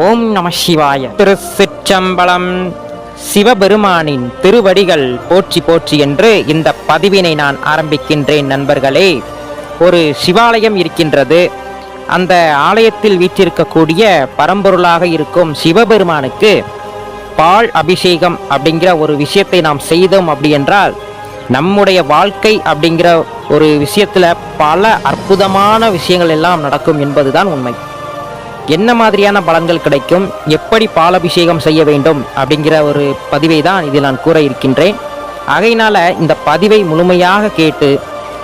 ஓம் நம சிவாய. திருச்சிற்றம்பலம். சிவபெருமானின் திருவடிகள் போற்றி போற்றி என்று இந்த பதிவினை நான் ஆரம்பிக்கின்றேன் நண்பர்களே. ஒரு சிவாலயம் இருக்கின்றது. அந்த ஆலயத்தில் வீற்றிருக்கக்கூடிய பரம்பொருளாக இருக்கும் சிவபெருமானுக்கு பால் அபிஷேகம் அப்படிங்கிற ஒரு விஷயத்தை நாம் செய்தோம் அப்படி என்றால் நம்முடைய வாழ்க்கை அப்படிங்கிற ஒரு விஷயத்துல பல அற்புதமான விஷயங்கள் எல்லாம் நடக்கும் என்பதுதான் உண்மை. என்ன மாதிரியான பலன்கள் கிடைக்கும், எப்படி பாலபிஷேகம் செய்ய வேண்டும் அப்படிங்கிற ஒரு பதிவை தான் இதில் நான் கூற இருக்கின்றேன். ஆகையினால இந்த பதிவை முழுமையாக கேட்டு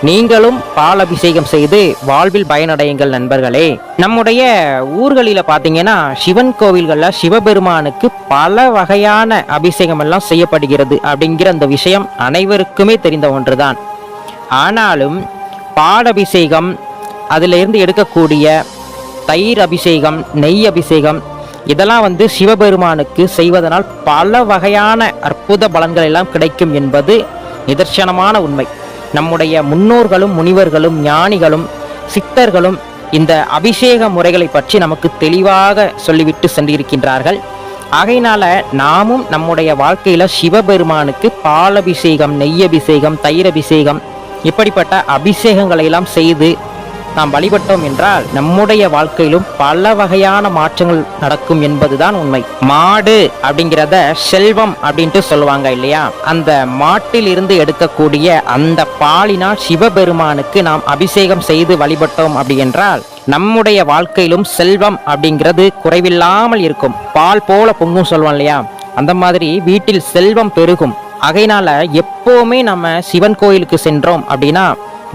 நீங்களும் பாலபிஷேகம் செய்து வாழ்வில் பயனடையுங்கள் நண்பர்களே. நம்முடைய ஊர்களில் பார்த்தீங்கன்னா சிவன் கோவில்களில் சிவபெருமானுக்கு பல வகையான அபிஷேகம் எல்லாம் செய்யப்படுகிறது அப்படிங்கிற அந்த விஷயம் அனைவருக்குமே தெரிந்த ஒன்றுதான். ஆனாலும் பாலபிஷேகம், அதிலிருந்து எடுக்கக்கூடிய தயிர் அபிஷேகம், நெய் அபிஷேகம், இதெல்லாம் சிவபெருமானுக்கு செய்வதனால் பல வகையான அற்புத பலன்கள் எல்லாம் கிடைக்கும் என்பது நிதர்சனமான உண்மை. நம்முடைய முன்னோர்களும் முனிவர்களும் ஞானிகளும் சித்தர்களும் இந்த அபிஷேக முறைகளை பற்றி நமக்கு தெளிவாக சொல்லிவிட்டு சென்றிருக்கின்றார்கள். ஆகையினால நாமும் நம்முடைய வாழ்க்கையில சிவபெருமானுக்கு பாலபிஷேகம், நெய் அபிஷேகம், தயிர் அபிஷேகம், இப்படிப்பட்ட அபிஷேகங்களை எல்லாம் செய்து நாம் வழிபட்டோம் என்றால் நம்முடைய வாழ்க்கையிலும் பல வகையான மாற்றங்கள் நடக்கும் என்பதுதான் உண்மை. மாடு அப்படிங்கிறத செல்வம் அப்படின்ட்டு சொல்லுவாங்க இல்லையா? அந்த மாட்டில் இருந்து எடுக்கக்கூடிய அந்த பாலினால் சிவபெருமானுக்கு நாம் அபிஷேகம் செய்து வழிபட்டோம் அப்படி என்றால் நம்முடைய வாழ்க்கையிலும் செல்வம் அப்படிங்கிறது குறைவில்லாமல் இருக்கும். பால் போல பொங்கும் சொல்லுவோம் இல்லையா? அந்த மாதிரி வீட்டில் செல்வம் பெருகும். ஆகையினால எப்பவுமே நம்ம சிவன் கோயிலுக்கு சென்றோம் அப்படின்னா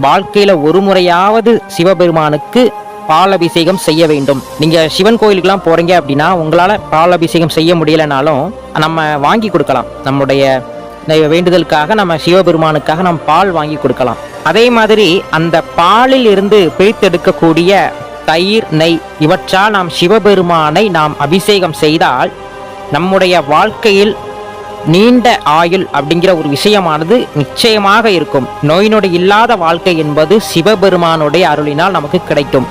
வாழ்க்கையில ஒரு முறையாவது சிவபெருமானுக்கு பால் அபிஷேகம் செய்ய வேண்டும். நீங்க சிவன் கோயிலுக்கெல்லாம் போறீங்க அப்படின்னா உங்களால பால் அபிஷேகம் செய்ய முடியலனாலும் நம்ம வாங்கி கொடுக்கலாம். நம்முடைய வேண்டுதலுக்காக நம்ம சிவபெருமானுக்காக நம்ம பால் வாங்கி கொடுக்கலாம். அதே மாதிரி அந்த பாலில் இருந்து பிரித்தெடுக்கக்கூடிய தயிர், நெய், இவற்றால் நாம் சிவபெருமானை நாம் அபிஷேகம் செய்தால் நம்முடைய வாழ்க்கையில் நீண்ட ஆயுள் அப்படிங்கிற ஒரு விஷயமானது நிச்சயமாக இருக்கும். நோய் நொடி இல்லாத வாழ்க்கை என்பது சிவபெருமானுடைய அருளினால் நமக்கு கிடைக்கும்.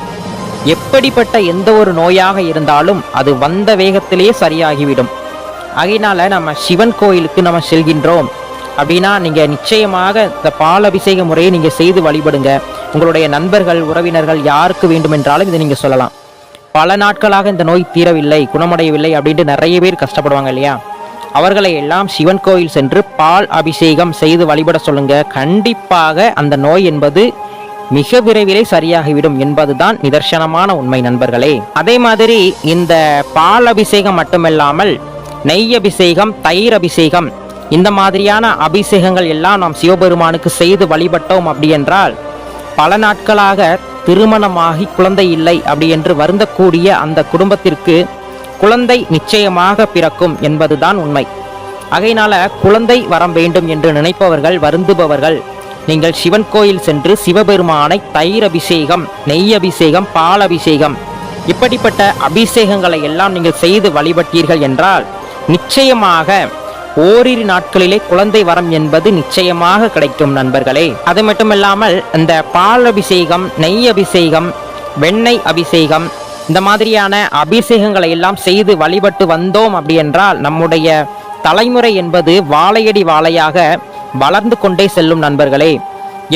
எப்படிப்பட்ட எந்த ஒரு நோயாக இருந்தாலும் அது வந்த வேகத்திலேயே சரியாகிவிடும். ஆகையினால நம்ம சிவன் கோயிலுக்கு நம்ம செல்கின்றோம் அப்படின்னா நீங்க நிச்சயமாக இந்த பால் அபிஷேக முறையை நீங்க செய்து வழிபடுங்க. உங்களுடைய நண்பர்கள், உறவினர்கள் யாருக்கு வேண்டுமென்றாலும் இதை நீங்க சொல்லலாம். பல நாட்களாக இந்த நோய் தீரவில்லை, குணமடையவில்லை அப்படின்ட்டு நிறைய பேர் கஷ்டப்படுவாங்க இல்லையா? அவர்களை எல்லாம் சிவன் கோயில் சென்று பால் அபிஷேகம் செய்து வழிபட சொல்லுங்க. கண்டிப்பாக அந்த நோய் என்பது மிக விரைவிலே சரியாகிவிடும் என்பதுதான் நிதர்சனமான உண்மை நண்பர்களே. அதே மாதிரி இந்த பால் அபிஷேகம் மட்டுமல்லாமல் நெய் அபிஷேகம், தயிர் அபிஷேகம், இந்த மாதிரியான அபிஷேகங்கள் எல்லாம் நாம் சிவபெருமானுக்கு செய்து வழிபட்டோம் அப்படி என்றால் பல நாட்களாக திருமணமாகி குழந்தை இல்லை அப்படி என்று வருந்தக்கூடிய அந்த குடும்பத்திற்கு குழந்தை நிச்சயமாக பிறக்கும் என்பதுதான் உண்மை. ஆகையினால குழந்தை வரம் வேண்டும் என்று நினைப்பவர்கள், வருந்துபவர்கள், நீங்கள் சிவன் கோயில் சென்று சிவபெருமானை தயிர் அபிஷேகம், நெய் அபிஷேகம், பால் அபிஷேகம், இப்படிப்பட்ட அபிஷேகங்களை எல்லாம் நீங்கள் செய்து வழிபட்டீர்கள் என்றால் நிச்சயமாக ஓரிரு நாட்களிலே குழந்தை வரம் என்பது நிச்சயமாக கிடைக்கும் நண்பர்களே. அது மட்டுமில்லாமல் இந்த பால் அபிஷேகம், நெய் அபிஷேகம், வெண்ணெய் அபிஷேகம், இந்த மாதிரியான அபிஷேகங்களை எல்லாம் செய்து வழிபட்டு வந்தோம் அப்படி என்றால் நம்முடைய தலைமுறை என்பது வாழையடி வாழையாக வளர்ந்து கொண்டே செல்லும் நண்பர்களே.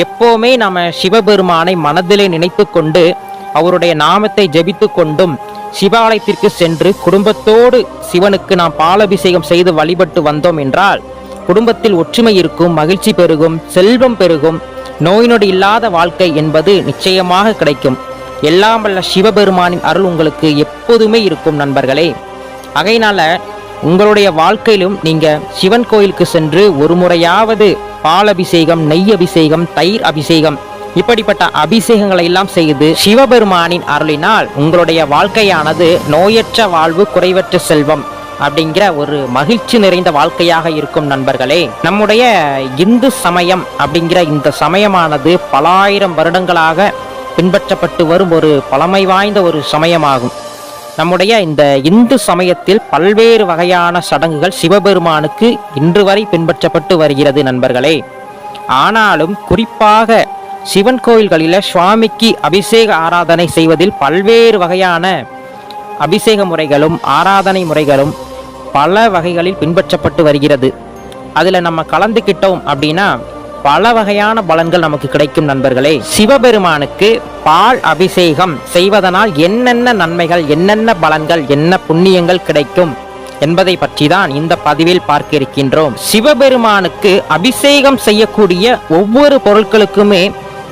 எப்போவுமே நம்ம சிவபெருமானை மனதிலே நினைத்து கொண்டு அவருடைய நாமத்தை ஜெபித்து கொண்டும் சிவாலயத்திற்கு சென்று குடும்பத்தோடு சிவனுக்கு நாம் பாலபிஷேகம் செய்து வழிபட்டு வந்தோம் என்றால் குடும்பத்தில் ஒற்றுமை இருக்கும், மகிழ்ச்சி பெருகும், செல்வம் பெருகும், நோய் நொடி இல்லாத வாழ்க்கை என்பது நிச்சயமாக கிடைக்கும். எல்லாம் வல்ல சிவபெருமானின் அருள் உங்களுக்கு எப்போதுமே இருக்கும் நண்பர்களே. ஆகையினால உங்களுடைய வாழ்க்கையிலும் நீங்க சிவன் கோயிலுக்கு சென்று ஒரு முறையாவது பால் அபிஷேகம், நெய் அபிஷேகம், தயிர் அபிஷேகம், இப்படிப்பட்ட அபிஷேகங்களை எல்லாம் செய்து சிவபெருமானின் அருளினால் உங்களுடைய வாழ்க்கையானது நோயற்ற வாழ்வு, குறைவற்ற செல்வம் அப்படிங்கிற ஒரு மகிழ்ச்சி நிறைந்த வாழ்க்கையாக இருக்கும் நண்பர்களே. நம்முடைய இந்து சமயம் அப்படிங்கிற இந்த சமயமானது பல ஆயிரம் வருடங்களாக பின்பற்றப்பட்டு வரும் ஒரு பழமை வாய்ந்த ஒரு சமயமாகும். நம்முடைய இந்த இந்து சமயத்தில் பல்வேறு வகையான சடங்குகள் சிவபெருமானுக்கு இன்று வரை பின்பற்றப்பட்டு வருகிறது நண்பர்களே. ஆனாலும் குறிப்பாக சிவன் கோயில்களில் சுவாமிக்கு அபிஷேக ஆராதனை செய்வதில் பல்வேறு வகையான அபிஷேக முறைகளும் ஆராதனை முறைகளும் பல வகைகளில் பின்பற்றப்பட்டு வருகிறது. அதில் நம்ம கலந்துக்கிட்டோம் அப்படின்னா பல வகையான பலன்கள் நமக்கு கிடைக்கும் நண்பர்களே. சிவபெருமானுக்கு பால் அபிஷேகம் செய்வதனால் என்னென்ன நன்மைகள், என்னென்ன பலன்கள், என்ன புண்ணியங்கள் கிடைக்கும் என்பதை பற்றி தான் இந்த பதிவில் பார்க்க இருக்கின்றோம். சிவபெருமானுக்கு அபிஷேகம் செய்யக்கூடிய ஒவ்வொரு பொருட்களுக்குமே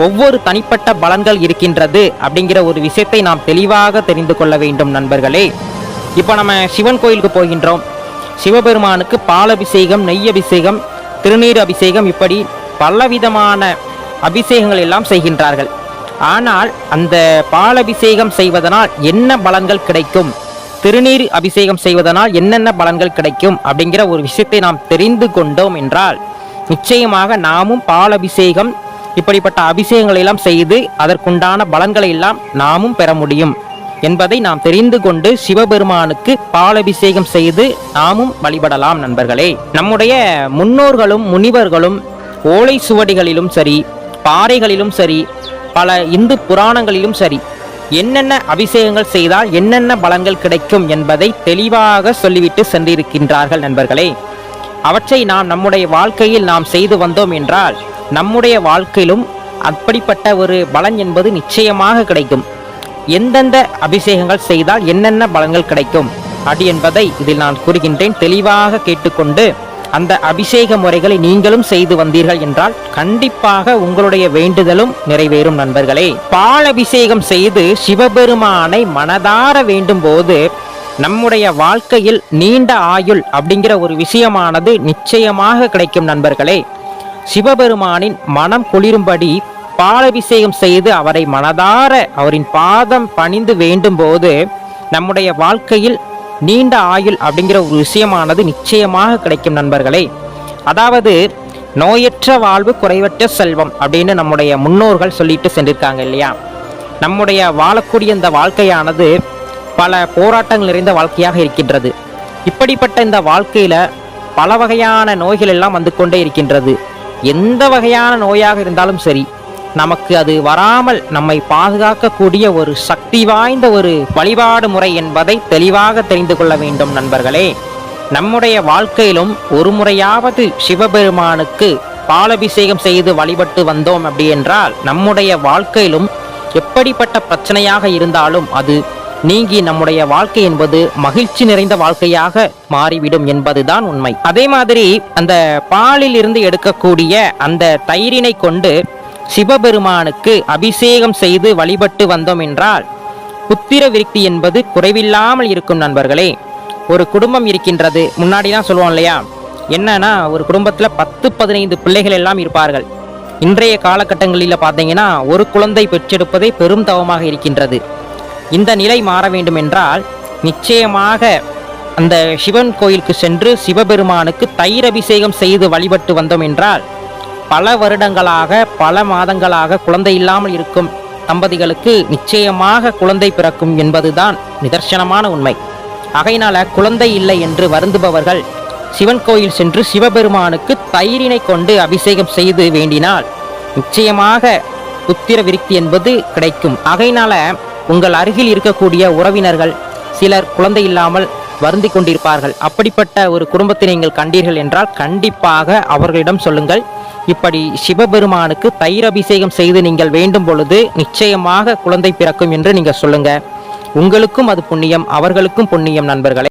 ஒவ்வொரு தனிப்பட்ட பலன்கள் இருக்கின்றது அப்படிங்கிற ஒரு விஷயத்தை நாம் தெளிவாக தெரிந்து கொள்ள வேண்டும் நண்பர்களே. இப்போ நம்ம சிவன் கோயிலுக்கு போகின்றோம். சிவபெருமானுக்கு பால் அபிஷேகம், நெய் அபிஷேகம், திருநீர் அபிஷேகம், இப்படி பலவிதமான அபிஷேகங்கள் எல்லாம் செய்கின்றார்கள். ஆனால் அந்த பால் அபிஷேகம் செய்வதனால் என்ன பலன்கள் கிடைக்கும், திருநீர் அபிஷேகம் செய்வதனால் என்னென்ன பலன்கள் கிடைக்கும் அப்படிங்கிற ஒரு விஷயத்தை நாம் தெரிந்து கொண்டோம் என்றால் நிச்சயமாக நாமும் பால் அபிஷேகம் இப்படிப்பட்ட அபிஷேகங்களை எல்லாம் செய்து அதற்குண்டான பலன்களை எல்லாம் நாமும் பெற முடியும் என்பதை நாம் தெரிந்து கொண்டு சிவபெருமானுக்கு பாலபிஷேகம் செய்து நாமும் வழிபடலாம் நண்பர்களே. நம்முடைய முன்னோர்களும் முனிவர்களும் ஓலை சுவடிகளிலும் சரி, பாறைகளிலும் சரி, பல இந்து புராணங்களிலும் சரி, என்னென்ன அபிஷேகங்கள் செய்தால் என்னென்ன பலன்கள் கிடைக்கும் என்பதை தெளிவாக சொல்லிவிட்டு சென்றிருக்கின்றார்கள் நண்பர்களே. அவற்றை நாம் நம்முடைய வாழ்க்கையில் நாம் செய்து வந்தோம் என்றால் நம்முடைய வாழ்க்கையிலும் அப்படிப்பட்ட ஒரு பலன் என்பது நிச்சயமாக கிடைக்கும். எந்தெந்த அபிஷேகங்கள் செய்தால் என்னென்ன பலன்கள் கிடைக்கும் அப்படி என்பதை இதில் நான் கூறுகின்றேன். தெளிவாக கேட்டுக்கொண்டு அந்த அபிஷேக முறைகளை நீங்களும் செய்து வந்தீர்கள் என்றால் கண்டிப்பாக உங்களுடைய வேண்டுதலும் நிறைவேறும் நண்பர்களே. பால் அபிஷேகம் செய்து சிவபெருமானை மனதார வேண்டும் போது நம்முடைய வாழ்க்கையில் நீண்ட ஆயுள் அப்படிங்கிற ஒரு விஷயமானது நிச்சயமாக கிடைக்கும் நண்பர்களே. சிவபெருமானின் மனம் குளிரும்படி பாலபிஷேகம் செய்து அவரை மனதார அவரின் பாதம் பணிந்து வேண்டும் போது நம்முடைய வாழ்க்கையில் நீண்ட ஆயுள் அப்படிங்கிற ஒரு விஷயமானது நிச்சயமாக கிடைக்கும் நண்பர்களே. அதாவது நோயற்ற வாழ்வு குறைவற்ற செல்வம் அப்படின்னு நம்முடைய முன்னோர்கள் சொல்லிட்டு சென்றிருக்காங்க இல்லையா. நம்முடைய வாழக்கூடிய இந்த வாழ்க்கையானது பல போராட்டங்கள் நிறைந்த வாழ்க்கையாக இருக்கின்றது. இப்படிப்பட்ட இந்த வாழ்க்கையில பல வகையான நோய்கள் எல்லாம் வந்து கொண்டே இருக்கின்றது. எந்த வகையான நோயாக இருந்தாலும் சரி, நமக்கு அது வராமல் நம்மை பாதுகாக்கக்கூடிய ஒரு சக்தி வாய்ந்த ஒரு வழிபாடு முறை என்பதை தெளிவாக தெரிந்து கொள்ள வேண்டும் நண்பர்களே. நம்முடைய வாழ்க்கையிலும் ஒரு முறையாவது சிவபெருமானுக்கு பாலபிஷேகம் செய்து வழிபட்டு வந்தோம் அப்படி என்றால் நம்முடைய வாழ்க்கையிலும் எப்படிப்பட்ட பிரச்சனையாக இருந்தாலும் அது நீங்கி நம்முடைய வாழ்க்கை என்பது மகிழ்ச்சி நிறைந்த வாழ்க்கையாக மாறிவிடும் என்பதுதான் உண்மை. அதே மாதிரி அந்த பாலில் இருந்து எடுக்கக்கூடிய அந்த தயிரினை கொண்டு சிவபெருமானுக்கு அபிஷேகம் செய்து வழிபட்டு வந்தோம் என்றால் புத்திர விருத்தி என்பது குறைவில்லாமல் இருக்கும் நண்பர்களே. ஒரு குடும்பம் இருக்கின்றது, முன்னாடி தான் சொல்லுவோம் இல்லையா, என்னன்னா ஒரு குடும்பத்தில் 10-15 பிள்ளைகள் எல்லாம் இருப்பார்கள். இன்றைய காலகட்டங்களில் பார்த்தீங்கன்னா ஒரு குழந்தை பெற்றெடுப்பதே பெரும் தவமாக இருக்கின்றது. இந்த நிலை மாற வேண்டும் என்றால் நிச்சயமாக அந்த சிவன் கோயிலுக்கு சென்று சிவபெருமானுக்கு தயிர் அபிஷேகம் செய்து வழிபட்டு வந்தோம் என்றால் பல வருடங்களாக பல மாதங்களாக குழந்தை இல்லாமல் இருக்கும் தம்பதிகளுக்கு நிச்சயமாக குழந்தை பிறக்கும் என்பதுதான் நிதர்சனமான உண்மை. ஆகையினால குழந்தை இல்லை என்று வருந்துபவர்கள் சிவன் கோயில் சென்று சிவபெருமானுக்கு தயிரினை கொண்டு அபிஷேகம் செய்து வேண்டினால் நிச்சயமாக புத்திர விருத்தி என்பது கிடைக்கும். ஆகையினால உங்கள் அருகில் இருக்கக்கூடிய உறவினர்கள் சிலர் குழந்தை இல்லாமல் வருந்தி கொண்டிருப்பார்கள். அப்படிப்பட்ட ஒரு குடும்பத்தை நீங்கள் கண்டீர்கள் என்றால் கண்டிப்பாக அவர்களிடம் சொல்லுங்கள், இப்படி சிவபெருமானுக்கு தயிர் அபிஷேகம் செய்து நீங்கள் வேண்டும் பொழுது நிச்சயமாக குழந்தை பிறக்கும் என்று நீங்கள் சொல்லுங்க. உங்களுக்கும் அது புண்ணியம், அவர்களுக்கும் புண்ணியம் நண்பர்களே.